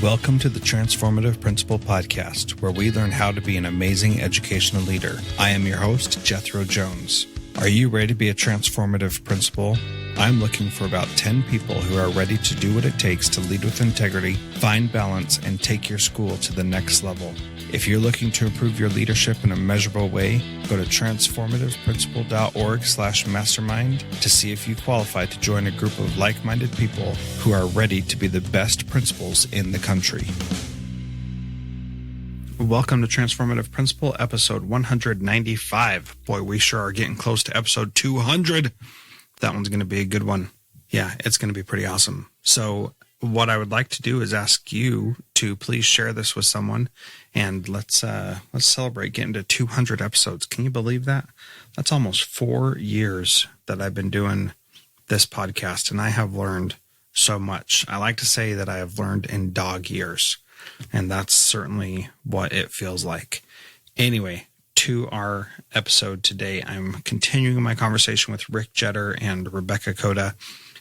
Welcome to the Transformative Principal podcast, where we learn how to be an amazing educational leader. I am your host, Jethro Jones. Are you ready to be a transformative principal? I'm looking for about 10 people who are ready to do what it takes to lead with integrity, find balance, and take your school to the next level. If you're looking to improve your leadership in a measurable way, go to transformativeprincipal.org/mastermind to see if you qualify to join a group of like-minded people who are ready to be the best principals in the country. Welcome to Transformative Principal, episode 195. Boy, we sure are getting close to episode 200. That one's going to be a good one. Yeah, it's going to be pretty awesome. So what I would like to do is ask you to please share this with someone, and let's celebrate getting to 200 episodes. Can you believe that? That's almost 4 years that I've been doing this podcast, and I have learned so much. I like to say that I have learned in dog years, and that's certainly what it feels like. Anyway, to our episode today, I'm continuing my conversation with Rick Jetter and Rebecca Coda.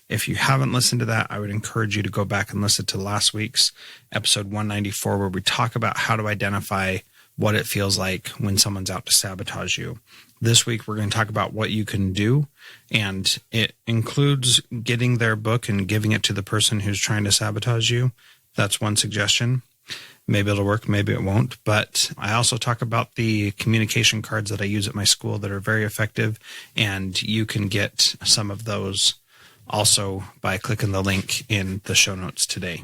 If you haven't listened to that, I would encourage you to go back and listen to last week's episode 194, where we talk about how to identify what it feels like when someone's out to sabotage you. This week, we're going to talk about what you can do, and it includes getting their book and giving it to the person who's trying to sabotage you. That's one suggestion. Maybe it'll work, maybe it won't. But I also talk about the communication cards that I use at my school that are very effective, and you can get some of those also by clicking the link in the show notes today.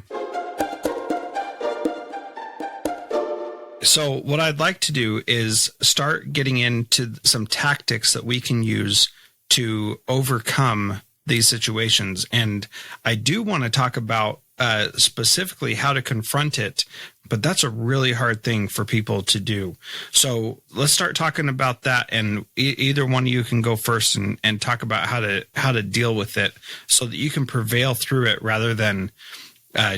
So what I'd like to do is start getting into some tactics that we can use to overcome these situations. And I do want to talk about specifically how to confront it, but that's a really hard thing for people to do. So let's start talking about that, and either one of you can go first and talk about how to deal with it so that you can prevail through it rather than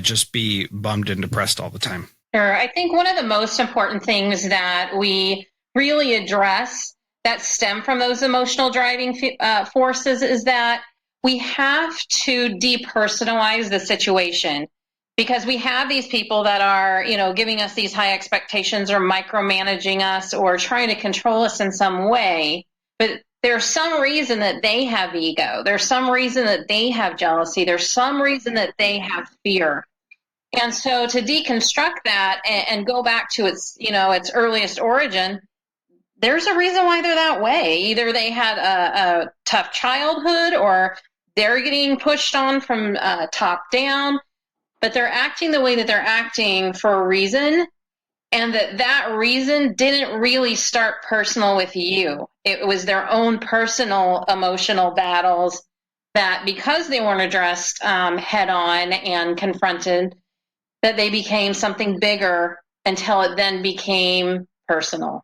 just be bummed and depressed all the time. Sure. I think one of the most important things that we really address that stem from those emotional driving forces is that we have to depersonalize the situation, because we have these people that are, giving us these high expectations or micromanaging us or trying to control us in some way. But there's some reason that they have ego. There's some reason that they have jealousy. There's some reason that they have fear. And so to deconstruct that and go back to its earliest origin, there's a reason why they're that way. Either they had a tough childhood, or they're getting pushed on from top down, but they're acting the way that they're acting for a reason, and that reason didn't really start personal with you. It was their own personal emotional battles that, because they weren't addressed head on and confronted, that they became something bigger until it then became personal.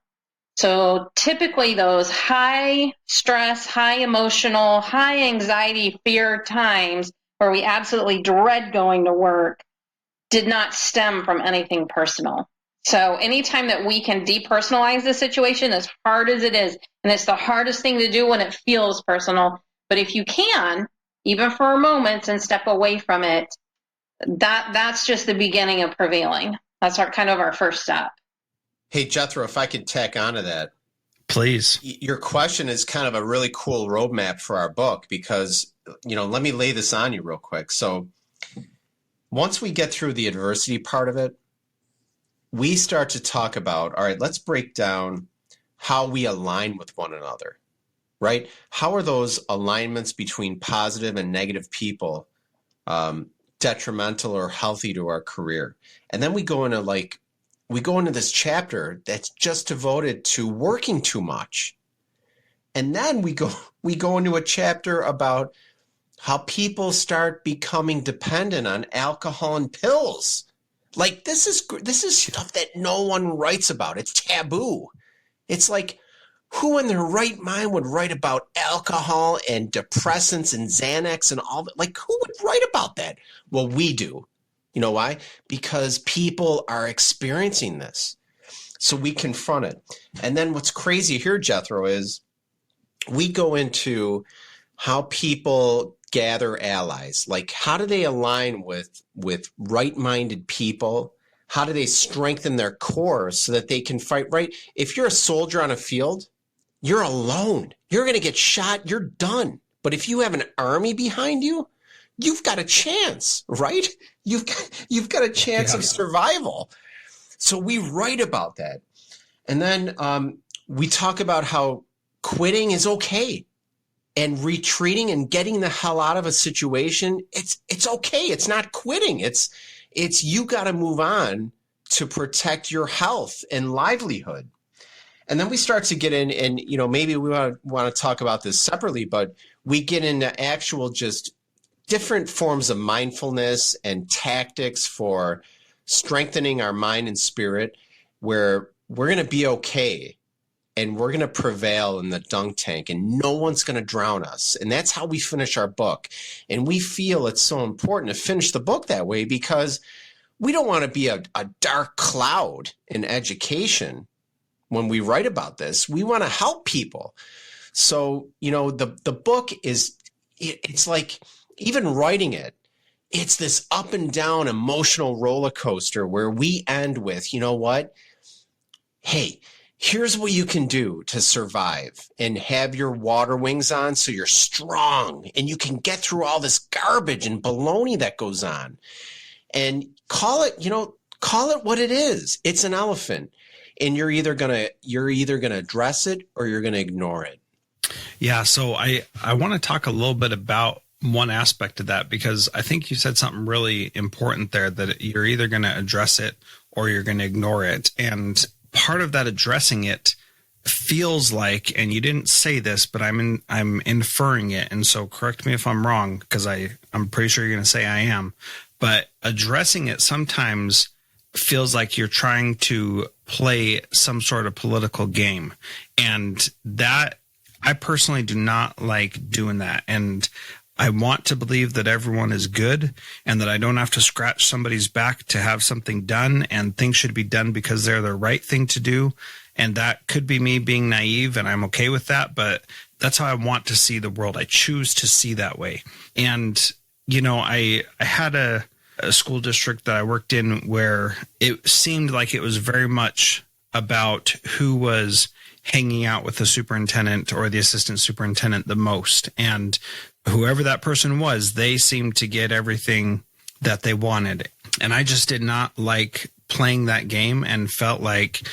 So typically those high stress, high emotional, high anxiety, fear times where we absolutely dread going to work did not stem from anything personal. So anytime that we can depersonalize the situation, as hard as it is, and it's the hardest thing to do when it feels personal, but if you can, even for a moment, and step away from it, that's just the beginning of prevailing. That's our first step. Hey, Jethro, if I could tack onto that. Please. Your question is kind of a really cool roadmap for our book, because, let me lay this on you real quick. So once we get through the adversity part of it, we start to talk about, all right, let's break down how we align with one another, right? How are those alignments between positive and negative people detrimental or healthy to our career? And then we go into this chapter that's just devoted to working too much. And then we go into a chapter about how people start becoming dependent on alcohol and pills. Like, this is stuff that no one writes about. It's taboo. It's like, who in their right mind would write about alcohol and depressants and Xanax and all that? Like, who would write about that? Well, we do. You know why? Because people are experiencing this. So we confront it. And then what's crazy here, Jethro, is we go into how people gather allies? Like, how do they align with right-minded people? How do they strengthen their core so that they can fight right? If you're a soldier on a field, you're alone. You're going to get shot. You're done. But if you have an army behind you, you've got a chance, right? You've got a chance of survival. So we write about that. And then we talk about how quitting is okay, and retreating and getting the hell out of a situation. It's okay. It's not quitting. It's you got to move on to protect your health and livelihood. And then we start to get in, and maybe we want to talk about this separately, but we get into actual just different forms of mindfulness and tactics for strengthening our mind and spirit, where we're going to be okay and we're going to prevail in the dunk tank and no one's going to drown us. And that's how we finish our book. And we feel it's so important to finish the book that way because we don't want to be a dark cloud in education. When we write about this, we want to help people. So, the book it's like, even writing it, it's this up and down emotional roller coaster where we end with, you know what? Hey, here's what you can do to survive and have your water wings on so you're strong and you can get through all this garbage and baloney that goes on. And call it what it is. It's an elephant. And you're either gonna address it or you're gonna ignore it. Yeah, so I want to talk a little bit about one aspect of that, because I think you said something really important there, that you're either going to address it or you're going to ignore it. And part of that addressing it feels like, and you didn't say this, but I'm inferring it, and so correct me if I'm wrong, because I'm pretty sure you're going to say I am, but addressing it sometimes feels like you're trying to play some sort of political game. And that, I personally do not like doing that. And I want to believe that everyone is good and that I don't have to scratch somebody's back to have something done, and things should be done because they're the right thing to do. And that could be me being naive, and I'm okay with that, but that's how I want to see the world. I choose to see that way. And, I had a school district that I worked in where it seemed like it was very much about who was hanging out with the superintendent or the assistant superintendent the most. And whoever that person was, they seemed to get everything that they wanted. And I just did not like playing that game and felt like,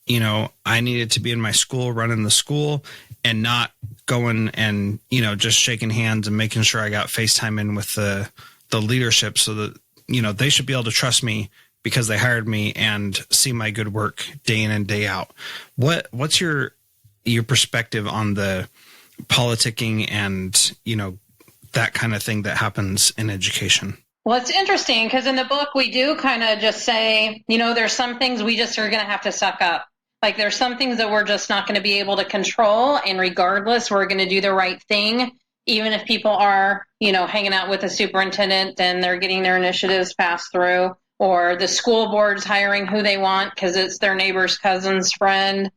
I needed to be in my school, running the school, and not going and, just shaking hands and making sure I got FaceTime in with the leadership so that, they should be able to trust me because they hired me and see my good work day in and day out. What's your perspective on the politicking and, that kind of thing that happens in education? Well, it's interesting because in the book, we do kind of just say, there's some things we just are going to have to suck up. Like there's some things that we're just not going to be able to control. And regardless, we're going to do the right thing. Even if people are, hanging out with the superintendent and they're getting their initiatives passed through, or the school board's hiring who they want because it's their neighbor's cousin's friend.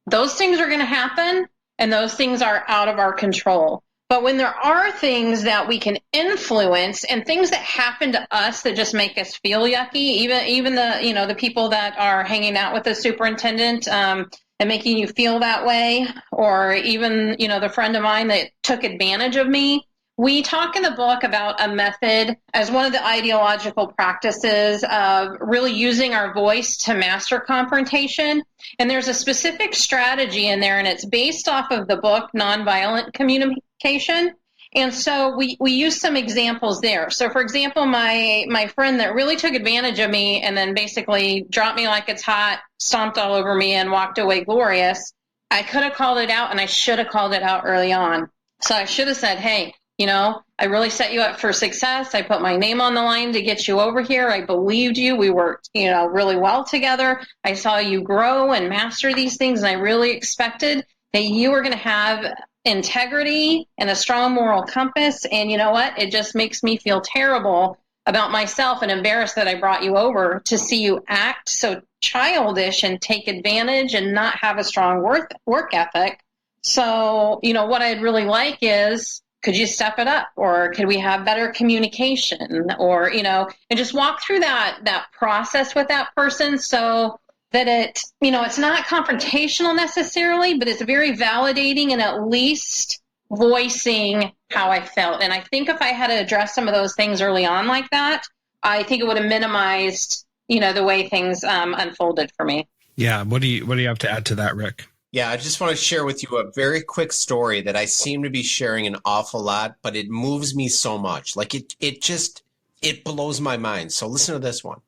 Those things are going to happen, and those things are out of our control. But when there are things that we can influence and things that happen to us that just make us feel yucky, even the, the people that are hanging out with the superintendent and making you feel that way, or even, the friend of mine that took advantage of me. We talk in the book about a method as one of the ideological practices of really using our voice to master confrontation. And there's a specific strategy in there, and it's based off of the book Nonviolent Communication. And so we use some examples there. So, for example, my friend that really took advantage of me and then basically dropped me like it's hot, stomped all over me, and walked away glorious, I could have called it out, and I should have called it out early on. So I should have said, hey, I really set you up for success. I put my name on the line to get you over here. I believed you. We worked, really well together. I saw you grow and master these things, and I really expected that you were going to have integrity and a strong moral compass. And you know what? It just makes me feel terrible about myself and embarrassed that I brought you over to see you act so childish and take advantage and not have a strong work ethic. So, what I'd really like is could you step it up? Or could we have better communication? Or, and just walk through that process with that person so that it's not confrontational necessarily, but it's very validating and at least voicing how I felt. And I think if I had to address some of those things early on like that, I think it would have minimized, the way things unfolded for me. Yeah. What do you have to add to that, Rick? Yeah, I just want to share with you a very quick story that I seem to be sharing an awful lot, but it moves me so much. Like it blows my mind. So listen to this one.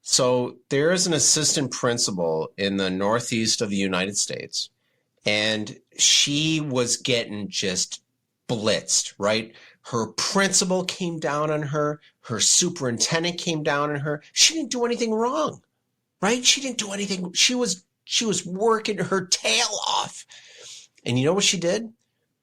So there is an assistant principal in the Northeast of the United States, and she was getting just blitzed, right? Her principal came down on her. Her superintendent came down on her. She didn't do anything wrong, right? She didn't do anything. She was working her tail off. And you know what she did?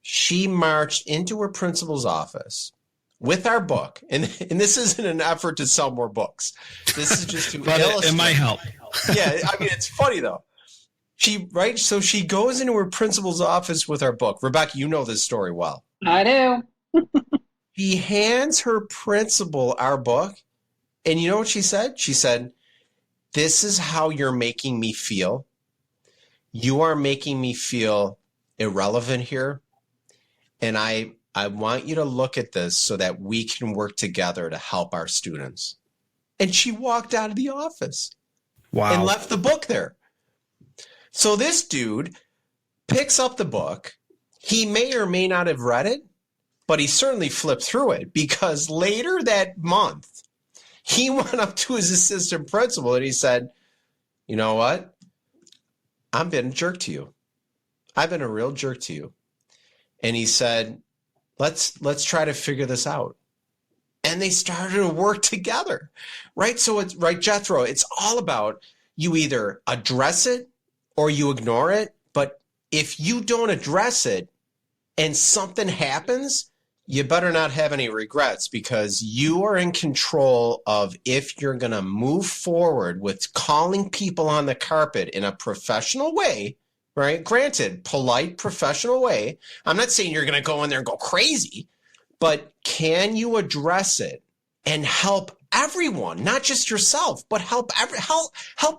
She marched into her principal's office with our book. And this isn't an effort to sell more books. This is just to illustrate. It might help. Yeah, I mean, it's funny, though. So she goes into her principal's office with our book. Rebecca, you know this story well. I do. She hands her principal our book. And you know what she said? She said, "This is how you're making me feel. You are making me feel irrelevant here. And I want you to look at this so that we can work together to help our students." And she walked out of the office. Wow. And left the book there. So this dude picks up the book. He may or may not have read it, but he certainly flipped through it, because later that month, he went up to his assistant principal and he said, "You know what? I've been a jerk to you. I've been a real jerk to you." And he said, let's try to figure this out. And they started to work together, right? So it's right, Jethro, it's all about you either address it or you ignore it. But if you don't address it and something happens, you better not have any regrets, because you are in control of if you're going to move forward with calling people on the carpet in a professional way, right? Granted, polite, professional way. I'm not saying you're going to go in there and go crazy, but can you address it and help everyone, not just yourself, but help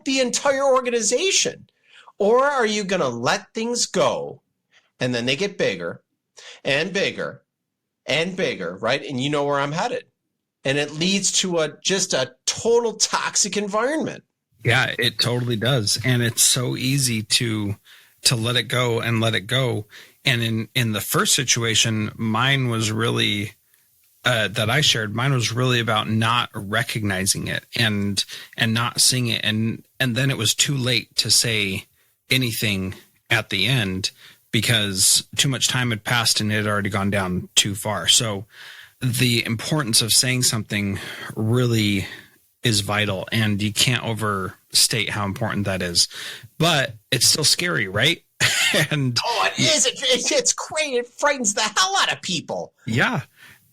the entire organization? Or are you going to let things go and then they get bigger and bigger and bigger, right? And you know where I'm headed. And it leads to just a total toxic environment. Yeah, it totally does. And it's so easy to let it go and let it go. And in the first situation, mine was really that I shared, mine was really about not recognizing it and not seeing it. And then it was too late to say anything at the end, because too much time had passed and it had already gone down too far. So the importance of saying something really is vital, and you can't overstate how important that is. But it's still scary, right? And it is. It's great. It frightens the hell out of people. Yeah.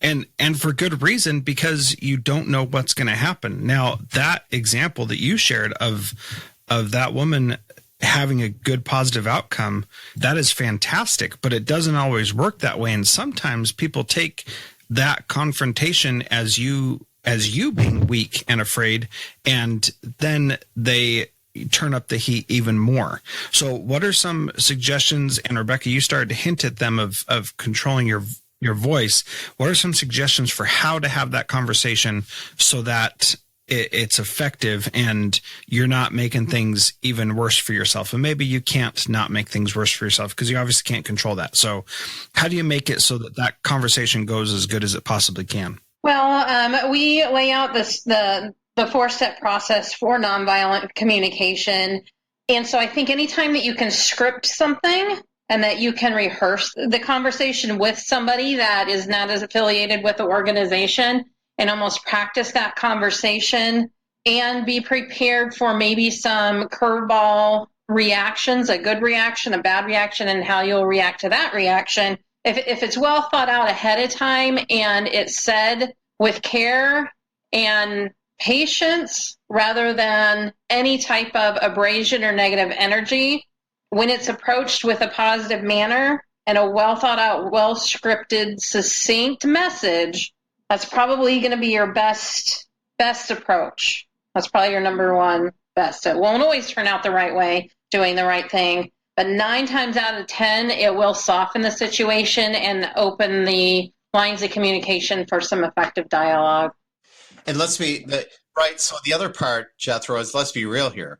And for good reason, because you don't know what's going to happen. Now, that example that you shared of that woman having a good positive outcome, that is fantastic, but it doesn't always work that way. And sometimes people take that confrontation as you being weak and afraid, and then they turn up the heat even more. So what are some suggestions? And Rebecca, you started to hint at them of controlling your voice. What are some suggestions for how to have that conversation so that it's effective and you're not making things even worse for yourself? And maybe you can't not make things worse for yourself, because you obviously can't control that. So how do you make it so that conversation goes as good as it possibly can? Well, we lay out the 4-step process for nonviolent communication. And so I think anytime that you can script something and that you can rehearse the conversation with somebody that is not as affiliated with the organization, and almost practice that conversation and be prepared for maybe some curveball reactions, a good reaction, a bad reaction, and how you'll react to that reaction. If it's well thought out ahead of time and it's said with care and patience rather than any type of abrasion or negative energy, when it's approached with a positive manner and a well thought out, well scripted, succinct message, that's probably going to be your best approach. That's probably your number one best. It won't always turn out the right way, doing the right thing, but 9 times out of 10, it will soften the situation and open the lines of communication for some effective dialogue. And right. So the other part, Jethro, is let's be real here.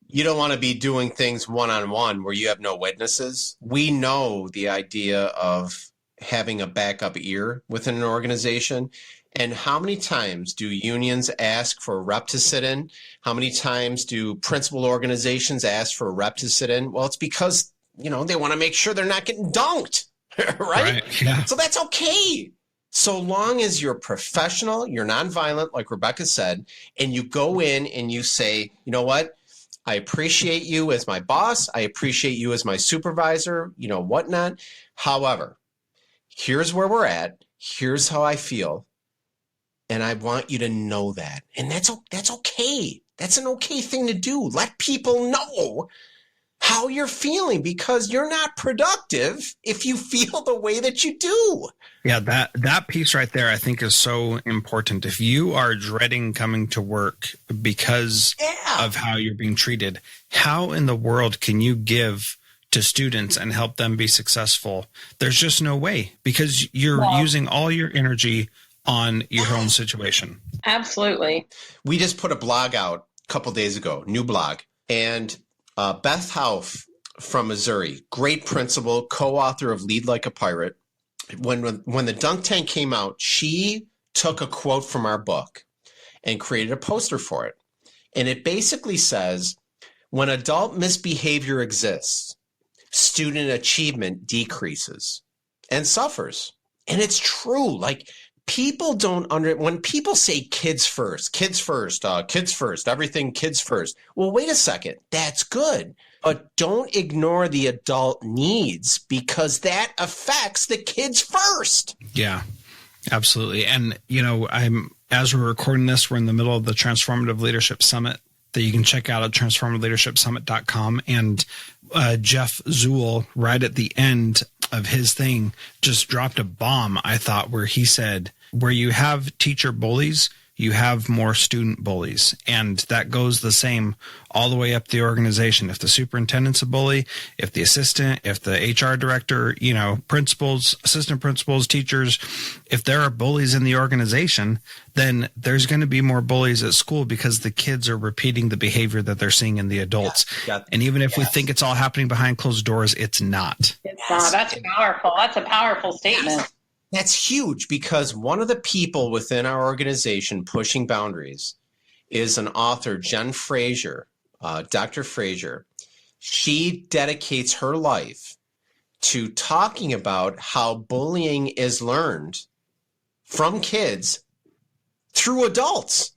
You don't want to be doing things one-on-one where you have no witnesses. We know the idea of having a backup ear within an organization. And how many times do unions ask for a rep to sit in? How many times do principal organizations ask for a rep to sit in? Well, it's because, they want to make sure they're not getting dunked, right? Yeah. So that's okay. So long as you're professional, you're nonviolent, like Rebecca said, and you go in and you say, you know what? I appreciate you as my boss. I appreciate you as my supervisor, whatnot. However, here's where we're at. Here's how I feel. And I want you to know that. And that's okay. That's an okay thing to do. Let people know how you're feeling, because you're not productive if you feel the way that you do. Yeah, that piece right there, I think, is so important. If you are dreading coming to work because of how you're being treated, how in the world can you give to students and help them be successful? There's just no way, because you're using all your energy on your own situation. Absolutely. We just put a blog out a couple days ago, new blog, and Beth Hauff from Missouri, great principal, co-author of Lead Like a Pirate. When the Dunk Tank came out, she took a quote from our book and created a poster for it. And it basically says, when adult misbehavior exists, student achievement decreases and suffers. And it's true. Like, people don't when people say kids first, everything kids first. Well, wait a second. That's good. But don't ignore the adult needs, because that affects the kids first. Yeah, absolutely. And, as we're recording this, we're in the middle of the Transformative Leadership Summit that you can check out at transformativeleadershipsummit.com. And Jeff Zuhl, right at the end of his thing, just dropped a bomb, I thought, where he said, where you have teacher bullies, you have more student bullies. And that goes the same all the way up the organization. If the superintendent's a bully, if the assistant, if the HR director, principals, assistant principals, teachers, if there are bullies in the organization, then there's going to be more bullies at school, because the kids are repeating the behavior that they're seeing in the adults. And even if we think it's all happening behind closed doors, it's not. It's not. That's powerful. That's a powerful statement. That's huge, because one of the people within our organization pushing boundaries is an author, Jen Frazier, Dr. Frazier. She dedicates her life to talking about how bullying is learned from kids through adults.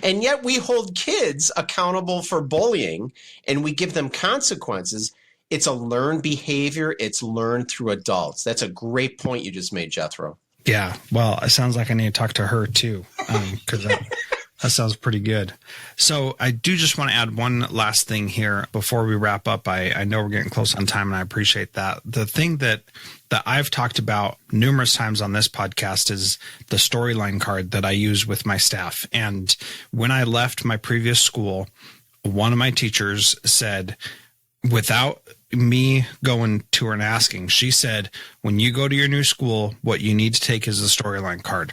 And yet we hold kids accountable for bullying, and we give them consequences. It's a learned behavior. It's learned through adults. That's a great point you just made, Jethro. Yeah. Well, it sounds like I need to talk to her too, because that sounds pretty good. So I do just want to add one last thing here before we wrap up. I know we're getting close on time, and I appreciate that. The thing that I've talked about numerous times on this podcast is the storyline card that I use with my staff. And when I left my previous school, one of my teachers said, without me going to her and asking, she said, when you go to your new school, what you need to take is the storyline card.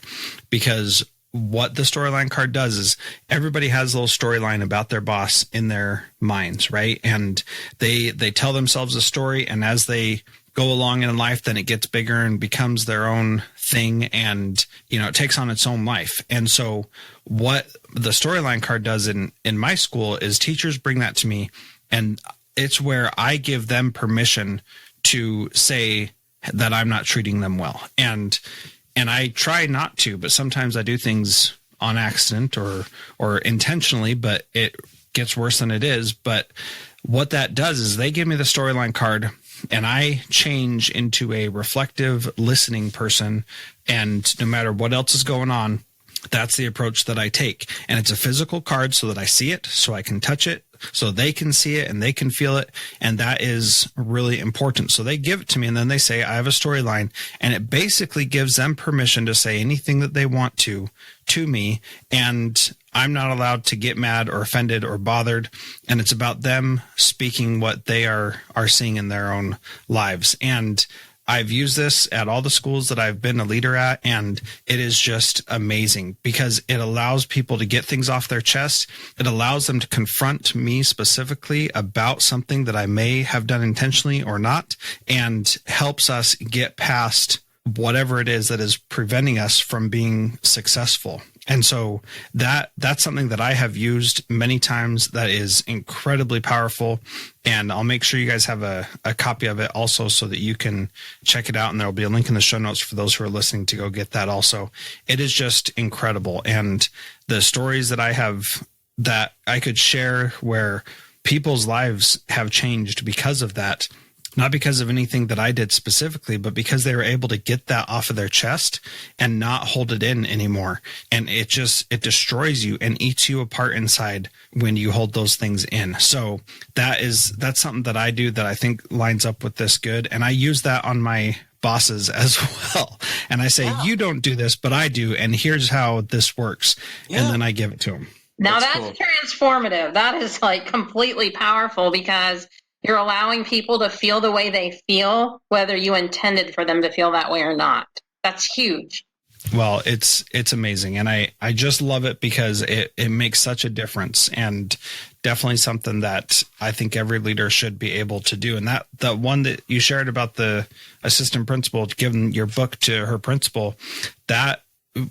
Because what the storyline card does is everybody has a little storyline about their boss in their minds, right? And they tell themselves a story, and as they go along in life, then it gets bigger and becomes their own thing, and it takes on its own life. And so what the storyline card does in my school is teachers bring that to me, and it's where I give them permission to say that I'm not treating them well. And I try not to, but sometimes I do things on accident or intentionally, but it gets worse than it is. But what that does is they give me the storyline card, and I change into a reflective, listening person. And no matter what else is going on, that's the approach that I take. And it's a physical card so that I see it, so I can touch it, so they can see it and they can feel it. And that is really important. So they give it to me and then they say, I have a storyline, and it basically gives them permission to say anything that they want to me. And I'm not allowed to get mad or offended or bothered. And it's about them speaking what they are seeing in their own lives. And I've used this at all the schools that I've been a leader at, and it is just amazing because it allows people to get things off their chest. It allows them to confront me specifically about something that I may have done intentionally or not, and helps us get past whatever it is that is preventing us from being successful. And so that's something that I have used many times that is incredibly powerful. And I'll make sure you guys have a copy of it also so that you can check it out. And there'll be a link in the show notes for those who are listening to go get that also. It is just incredible. And the stories that I have that I could share where people's lives have changed because of that, not because of anything that I did specifically, but because they were able to get that off of their chest and not hold it in anymore. And it destroys you and eats you apart inside when you hold those things in. So that's something that I do that I think lines up with this good. And I use that on my bosses as well. And I say, You don't do this, but I do. And here's how this works. Yeah. And then I give it to them. Now that's cool. Transformative. That is like completely powerful because you're allowing people to feel the way they feel, whether you intended for them to feel that way or not. That's huge. Well, it's amazing. And I just love it because it makes such a difference, and definitely something that I think every leader should be able to do. And that the one that you shared about the assistant principal giving your book to her principal, that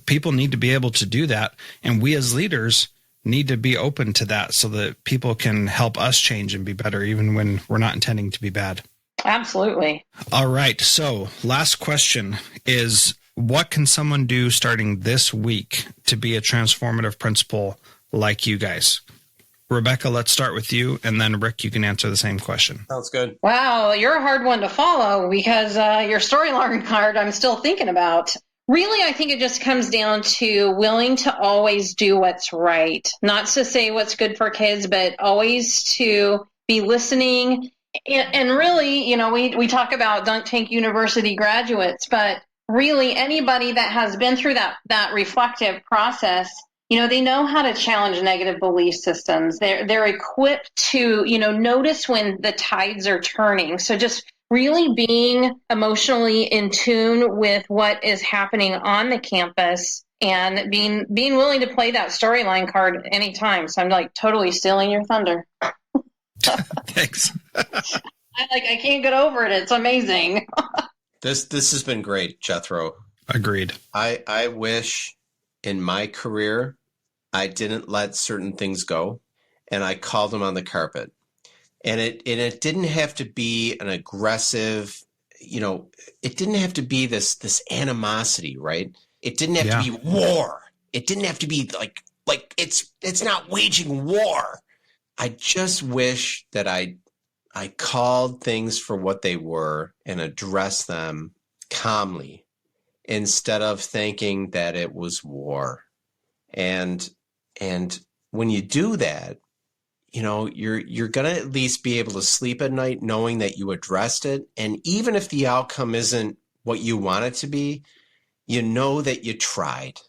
people need to be able to do that. And we as leaders need to be open to that so that people can help us change and be better, even when we're not intending to be bad. Absolutely. All right. So last question is, what can someone do starting this week to be a transformative principal like you guys? Rebecca, let's start with you. And then Rick, you can answer the same question. Sounds good. Wow. You're a hard one to follow because your storyline card I'm still thinking about. Really, I think it just comes down to willing to always do what's right. Not to say what's good for kids, but always to be listening. And really, we talk about Dunk Tank University graduates, but really anybody that has been through that reflective process, they know how to challenge negative belief systems. They're equipped to, notice when the tides are turning. So just really being emotionally in tune with what is happening on the campus and being willing to play that storyline card anytime. So I'm like totally stealing your thunder. Thanks. I can't get over it. It's amazing. This has been great, Jethro. Agreed. I wish in my career I didn't let certain things go and I called them on the carpet. And it didn't have to be an aggressive, it didn't have to be this animosity, right? It didn't have to be war. It didn't have to be like it's not waging war. I just wish that I called things for what they were and addressed them calmly instead of thinking that it was war. And when you do that, you're going to at least be able to sleep at night knowing that you addressed it. And even if the outcome isn't what you want it to be, you know that you tried.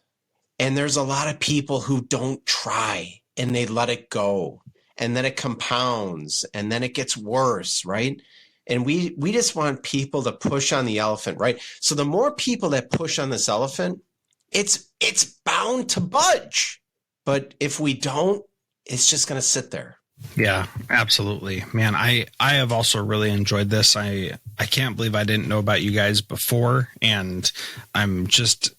And there's a lot of people who don't try and they let it go. And then it compounds and then it gets worse, right? And we just want people to push on the elephant, right? So the more people that push on this elephant, it's bound to budge. But if we don't, it's just going to sit there. Yeah, absolutely. Man, I have also really enjoyed this. I can't believe I didn't know about you guys before. And I'm just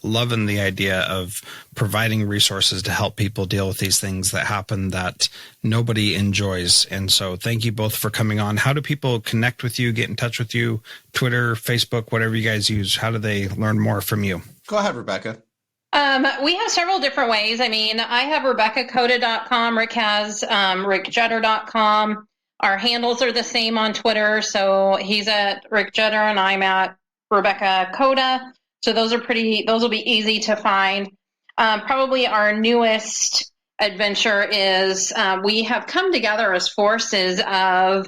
loving the idea of providing resources to help people deal with these things that happen that nobody enjoys. And so thank you both for coming on. How do people connect with you, get in touch with you? Twitter, Facebook, whatever you guys use. How do they learn more from you? Go ahead, Rebecca. We have several different ways. I mean, I have RebeccaCoda.com. Rick has RickJetter.com. Our handles are the same on Twitter. So he's at Rick Jetter and I'm at Rebecca Coda. So those will be easy to find. Probably our newest adventure is we have come together as forces of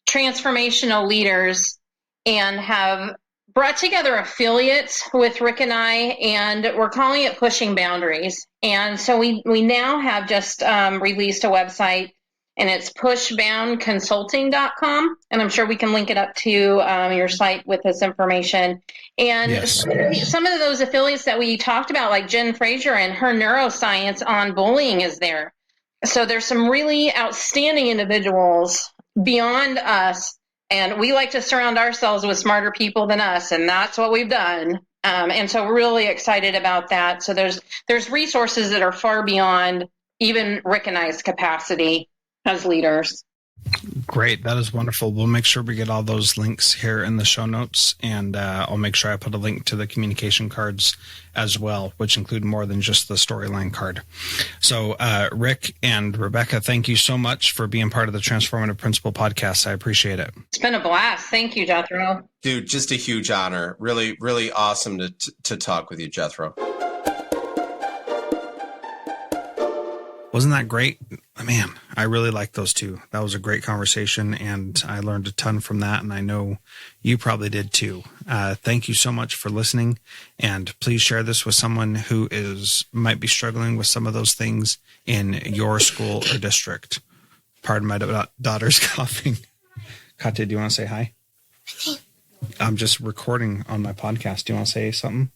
transformational leaders and have brought together affiliates with Rick and I, and we're calling it Pushing Boundaries. And so we now have just released a website, and it's pushboundconsulting.com. And I'm sure we can link it up to your site with this information. And Yes. Some of those affiliates that we talked about, like Jen Frazier and her neuroscience on bullying, is there. So there's some really outstanding individuals beyond us. And we like to surround ourselves with smarter people than us, and that's what we've done. And so we're really excited about that. So there's resources that are far beyond even Rick and I's capacity as leaders. Great. That is wonderful. We'll make sure we get all those links here in the show notes, and I'll make sure I put a link to the communication cards as well, which include more than just the storyline card. So, Rick and Rebecca, thank you so much for being part of the Transformative Principal podcast. I appreciate it. It's been a blast. Thank you, Jethro. Dude, just a huge honor. Really, really awesome to talk with you, Jethro. Wasn't that great? Man, I really liked those two. That was a great conversation, and I learned a ton from that, and I know you probably did too. Thank you so much for listening, and please share this with someone who might be struggling with some of those things in your school or district. Pardon my daughter's coughing. Katya, do you want to say hi? I'm just recording on my podcast. Do you want to say something?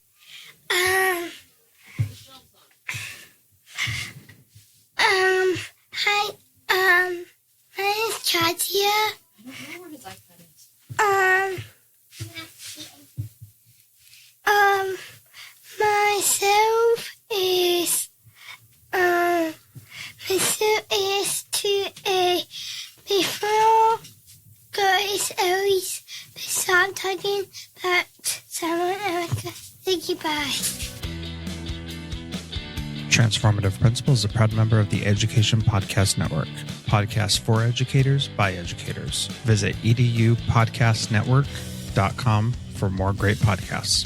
Hi, my name is Katya. Myself is to before God is always beside talking about someone else. Thank you, bye. Transformative Principal is a proud member of the Education Podcast Network. Podcasts for educators by educators. Visit edupodcastnetwork.com for more great podcasts.